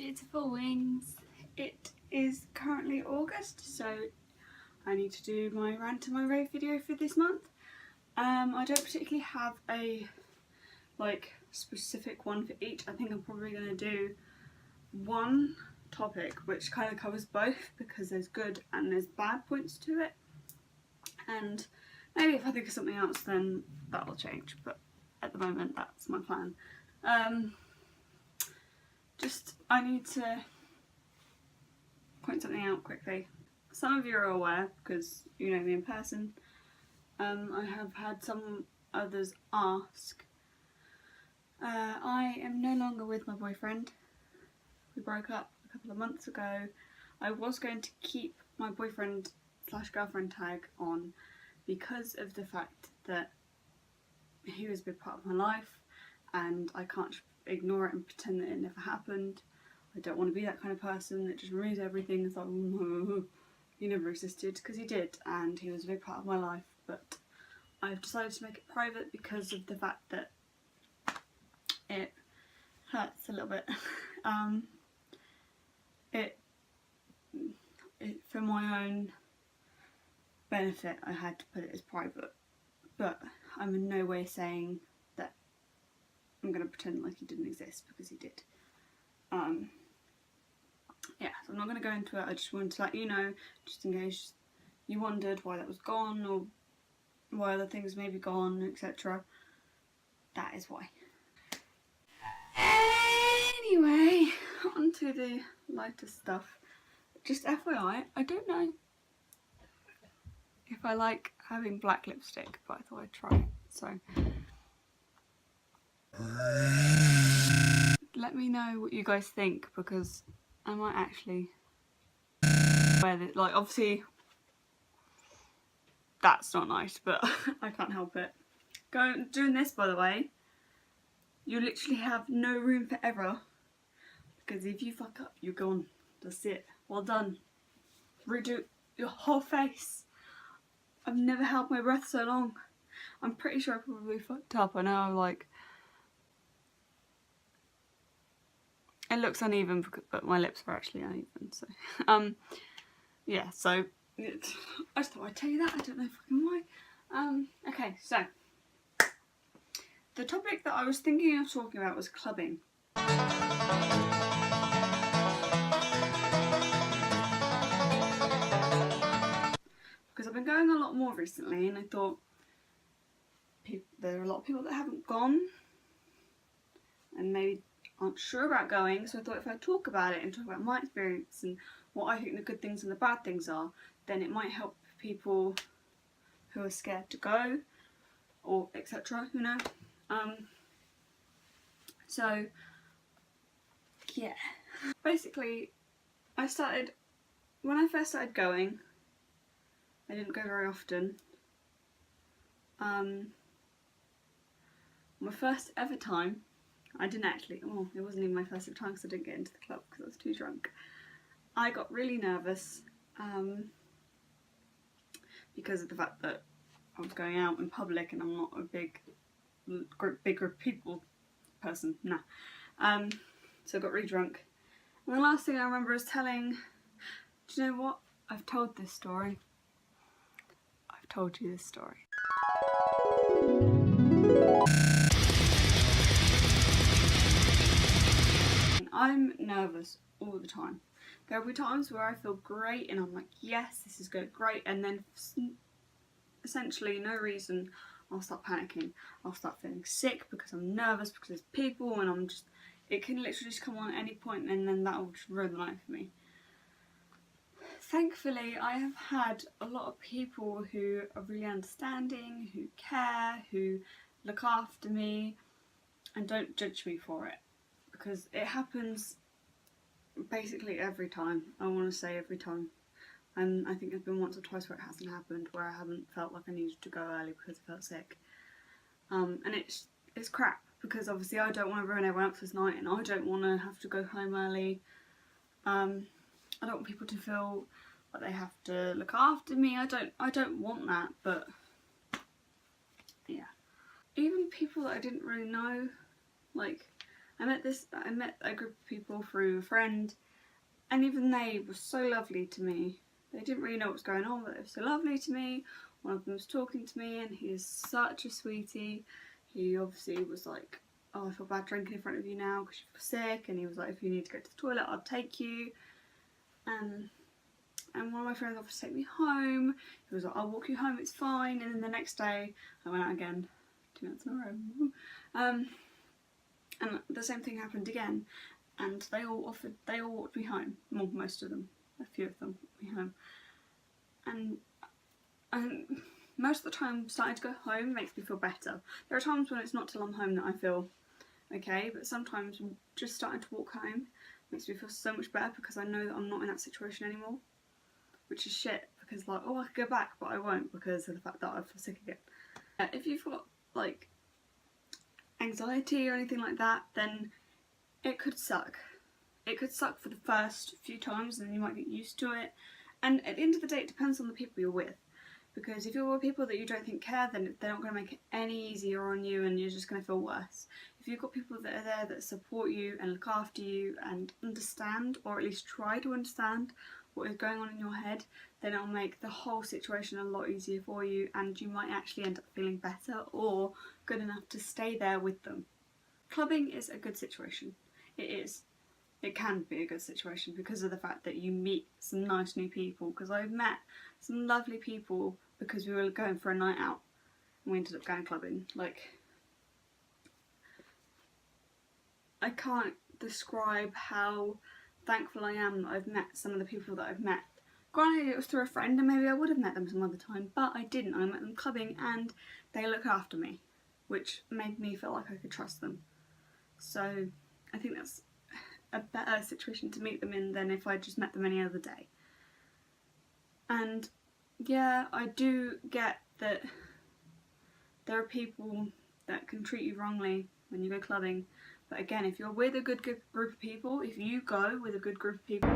beautiful wings. It is currently August, so I need to do my rant and my rave video for this month. I don't particularly have a specific one for each. I think I'm probably going to do one topic which kind of covers both, because there's good and there's bad points to it, and maybe if I think of something else then that'll change, but at the moment that's my plan. I need to point something out quickly. Some of you are aware because you know me in person. I have had some others ask. I am no longer with my boyfriend. We broke up a couple of months ago. I was going to keep my boyfriend / girlfriend tag on because of the fact that he was a big part of my life and I can't ignore it and pretend that it never happened. I don't want to be that kind of person that just removes everything and thought, oh, he never existed, because he did, and he was a big part of my life. But I've decided to make it private because of the fact that it hurts a little bit. For my own benefit, I had to put it as private, but I'm in no way saying that I'm going to pretend like he didn't exist, because he did. Yeah, so I'm not going to go into it. I just wanted to let you know, just in case you wondered why that was gone or why other things may be gone, etc. That is why. Anyway, on to the lighter stuff. Just FYI, I don't know if I like having black lipstick, but I thought I'd try it, so let me know what you guys think, because I might actually wear this. Like, obviously that's not nice, but I can't help it. Doing this, by the way, you literally have no room for error, because if you fuck up, you're gone. That's it. Well done. Redo your whole face. I've never held my breath so long. I'm pretty sure I probably fucked up. I know I'm like, it looks uneven, but my lips are actually uneven, so yeah, so I just thought I'd tell you that. I don't know fucking why. Okay, so the topic that I was thinking of talking about was clubbing. Because I've been going a lot more recently, and I thought there are a lot of people that haven't gone and maybe aren't sure about going, so I thought if I talk about it and talk about my experience and what I think the good things and the bad things are, then it might help people who are scared to go, or etc, you know. So yeah, basically when I first started going, I didn't go very often. My first ever time, I didn't actually, it wasn't even my first ever time because I didn't get into the club because I was too drunk. I got really nervous because of the fact that I was going out in public and I'm not a big group of people person, nah. So I got really drunk. And the last thing I remember is telling, do you know what? I've told this story. I've told you this story. I'm nervous all the time. There will be times where I feel great and I'm like, yes, this is good, great, and then essentially no reason I'll start panicking. I'll start feeling sick because I'm nervous, because there's people, and it can literally just come on at any point, and then that will just ruin the night for me. Thankfully, I have had a lot of people who are really understanding, who care, who look after me and don't judge me for it, because it happens basically every time. I want to say every time. And I think there's been once or twice where it hasn't happened, where I haven't felt like I needed to go early because I felt sick. And it's crap, because obviously I don't want to ruin everyone else's night, and I don't want to have to go home early. I don't want people to feel like they have to look after me. I don't want that, but yeah. Even people that I didn't really know, like, I met a group of people through a friend, and even they were so lovely to me. They didn't really know what was going on, but they were so lovely to me. One of them was talking to me, and he is such a sweetie. He obviously was like, oh, I feel bad drinking in front of you now because you feel sick, and he was like, if you need to go to the toilet, I'll take you. And one of my friends offered to take me home. He was like, I'll walk you home, it's fine. And then the next day, I went out again, 2 nights in a row. And the same thing happened again. And they all walked me home. Well, most of them, a few of them walked me home. And most of the time, starting to go home makes me feel better. There are times when it's not till I'm home that I feel okay, but sometimes just starting to walk home makes me feel so much better because I know that I'm not in that situation anymore. Which is shit, because like, oh, I could go back, but I won't because of the fact that I feel sick again. If you've got like anxiety or anything like that, then it could suck. It could suck for the first few times and then you might get used to it. And at the end of the day, it depends on the people you're with. Because if you're with people that you don't think care, then they're not going to make it any easier on you and you're just going to feel worse. If you've got people that are there that support you and look after you and understand, or at least try to understand, what is going on in your head, then it'll make the whole situation a lot easier for you and you might actually end up feeling better or good enough to stay there with them. Clubbing is a good situation. It is. It can be a good situation because of the fact that you meet some nice new people, because I've met some lovely people because we were going for a night out and we ended up going clubbing. Like, I can't describe how thankful I am that I've met some of the people that I've met. Granted, it was through a friend and maybe I would have met them some other time, but I didn't. I met them clubbing and they look after me, which made me feel like I could trust them. So I think that's a better situation to meet them in than if I just met them any other day. And yeah, I do get that there are people that can treat you wrongly when you go clubbing. But again, if you're with a good group of people, if you go with a good group of people,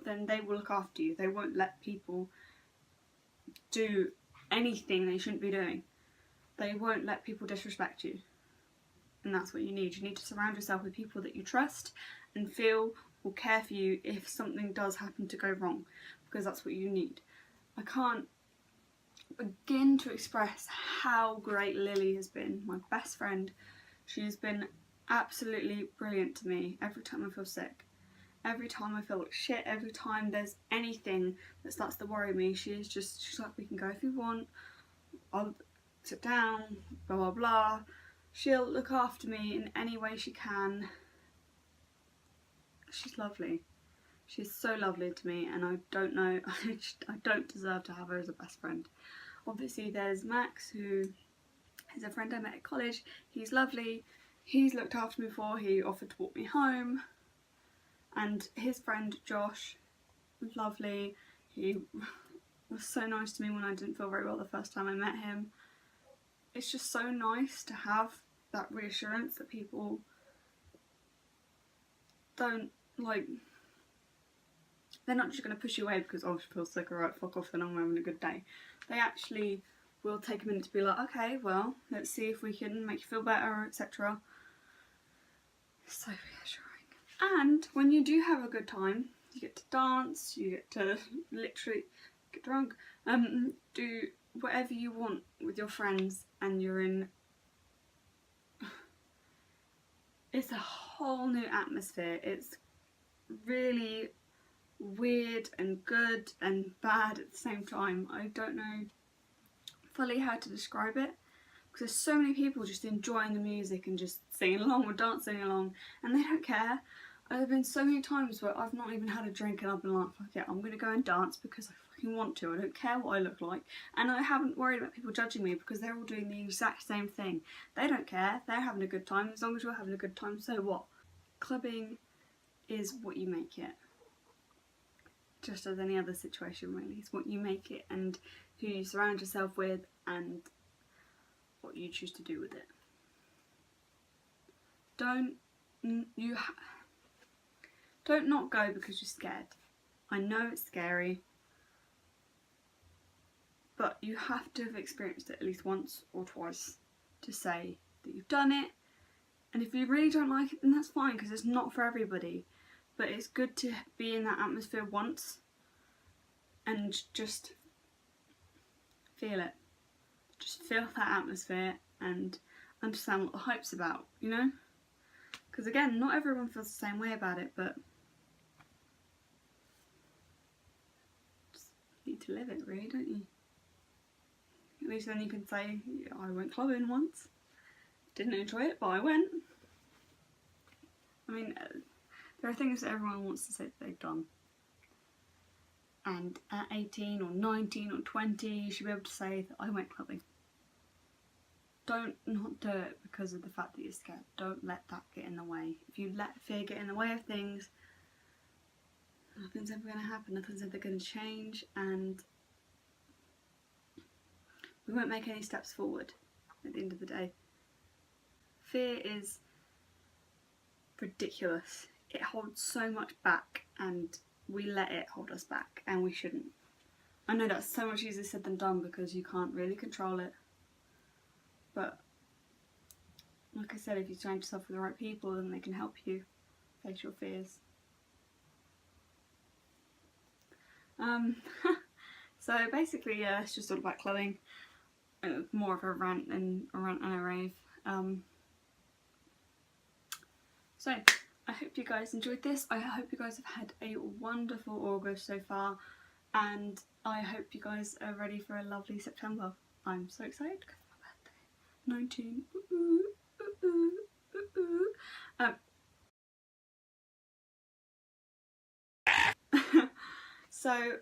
then they will look after you. They won't let people do anything they shouldn't be doing. They won't let people disrespect you. And that's what you need. You need to surround yourself with people that you trust and feel will care for you if something does happen to go wrong, because that's what you need. I can't begin to express how great Lily has been, my best friend. She's been absolutely brilliant to me every time I feel sick. Every time I feel like shit, every time there's anything that starts to worry me, she's like, we can go if you want, I'll sit down, blah blah blah. She'll look after me in any way she can. She's lovely. She's so lovely to me, and I don't know, I don't deserve to have her as a best friend. Obviously there's Max, who is a friend I met at college. He's lovely. He's looked after me before. He offered to walk me home. And his friend Josh was lovely. He was so nice to me when I didn't feel very well the first time I met him. It's just so nice to have that reassurance that people don't, like, they're not just going to push you away because, oh, she feels sick, alright, fuck off, then I'm having a good day. They actually will take a minute to be like, okay, well, let's see if we can make you feel better, etc. So reassuring. And when you do have a good time, you get to dance, you get to literally get drunk, do whatever you want with your friends, and you're in, it's a whole new atmosphere. It's really weird and good and bad at the same time. I don't know fully how to describe it, because there's so many people just enjoying the music and just singing along or dancing along, and they don't care. There have been so many times where I've not even had a drink and I've been like, fuck yeah, I'm going to go and dance because I fucking want to. I don't care what I look like. And I haven't worried about people judging me because they're all doing the exact same thing. They don't care. They're having a good time. As long as you're having a good time, so what? Clubbing is what you make it. Just as any other situation really. It's what you make it and who you surround yourself with and what you choose to do with it. Don't not go because you're scared. I know it's scary, but you have to have experienced it at least once or twice to say that you've done it. And if you really don't like it, then that's fine, because it's not for everybody. But it's good to be in that atmosphere once and just feel it. Just feel that atmosphere and understand what the hype's about, you know? Because again, not everyone feels the same way about it, but just need to live it, really, don't you? At least then you can say, yeah, I went clubbing once. Didn't enjoy it, but I went. I mean, there are things that everyone wants to say that they've done. And at 18 or 19 or 20, you should be able to say that I went clubbing. Don't not do it because of the fact that you're scared. Don't let that get in the way. If you let fear get in the way of things, nothing's ever going to happen. Nothing's ever going to change, and we won't make any steps forward at the end of the day. Fear is ridiculous. It holds so much back, and we let it hold us back, and we shouldn't. I know that's so much easier said than done because you can't really control it. But like I said, if you surround yourself with the right people, then they can help you face your fears. So basically, yeah, it's just all about clubbing. More of a rant and a rave. So I hope you guys enjoyed this. I hope you guys have had a wonderful August so far, and I hope you guys are ready for a lovely September. I'm so excited because it's my birthday. 19. So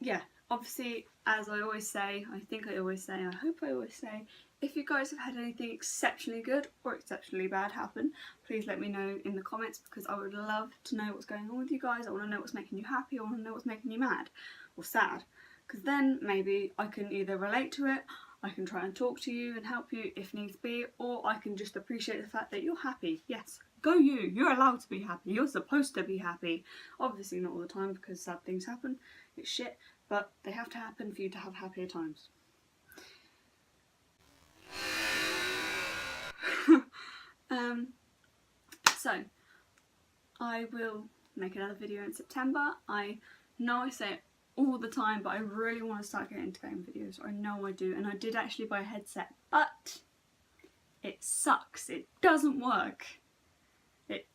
yeah, obviously, as I always say, I think I always say, I hope I always say, if you guys have had anything exceptionally good or exceptionally bad happen, please let me know in the comments, because I would love to know what's going on with you guys. I want to know what's making you happy, I want to know what's making you mad or sad, because then maybe I can either relate to it, I can try and talk to you and help you if needs be, or I can just appreciate the fact that you're happy. Yes, go you! You're allowed to be happy, you're supposed to be happy. Obviously not all the time, because sad things happen, it's shit, but they have to happen for you to have happier times. So I will make another video in September. I know I say it all the time, but I really want to start getting into game videos. I know I do, and I did actually buy a headset, but it sucks. It doesn't work.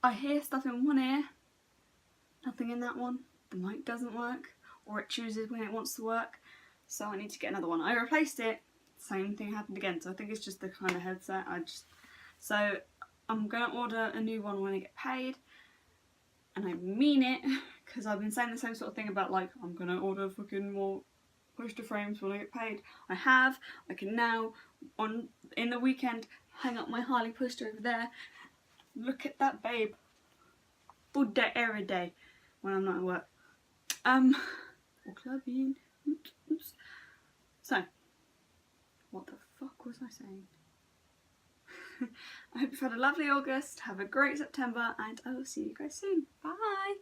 I hear stuff in one ear, nothing in that one. The mic doesn't work, or it chooses when it wants to work, so I need to get another one. I replaced it, same thing happened again, so I think it's just the kind of headset. So I'm going to order a new one when I get paid, and I mean it, because I've been saying the same sort of thing about, like, I'm going to order fucking more poster frames when I get paid. I have. I can now, in the weekend, hang up my Harley poster over there. Look at that babe. All day, every day, when I'm not at work. Or clubbing. Oops. So, what the fuck was I saying? I hope you've had a lovely August, have a great September, and I will see you guys soon. Bye!